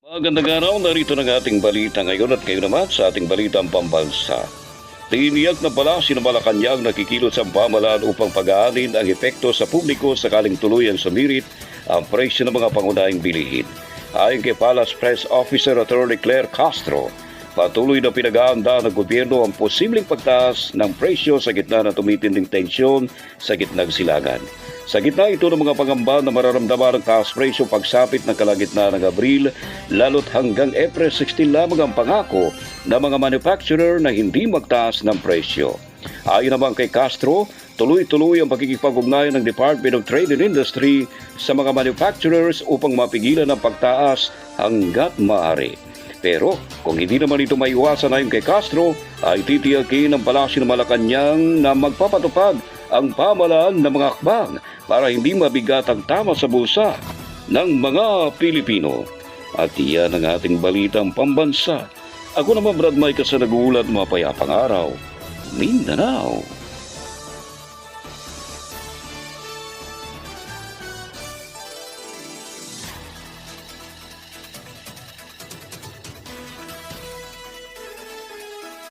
Magandang araw, narito ng ating balita ngayon at kayo naman sa ating balitang pambansa. Tiniyak na pala si Malacanang nakikilos ang pamahalaan upang pag-aanin ang epekto sa publiko sakaling tuluyan sumirit ang presyo ng mga pangunahing bilihin. Ayon kay Palace Press Officer Attorney Claire Castro, patuloy na pinag-aanda ng gobyerno ang posibleng pagtaas ng presyo sa gitna ng tumitinding tensyon sa gitnang silangan. Sa gitna ito ng mga pangamba na mararamdaman ng taas presyo pagsapit ng kalagitnaan ng Abril, lalo't hanggang April 16 lamang ang pangako ng mga manufacturer na hindi magtaas ng presyo. Ayon naman kay Castro, tuloy-tuloy ang pakikipag-ugnayan ng Department of Trade and Industry sa mga manufacturers upang mapigilan ang pagtaas hanggat maaari. Pero kung hindi naman ito maiwasan ayon kay Castro, ay titiyakin ng Palasyo ng Malacanang na magpapatupad ang pamahalaan ng mga hakbang para hindi mabigat ang tama sa bulsa ng mga Pilipino. At iyan ang ating balitang pambansa. Ako naman Brad Micah sa nag-uulat, mapayapang araw, Mindanao.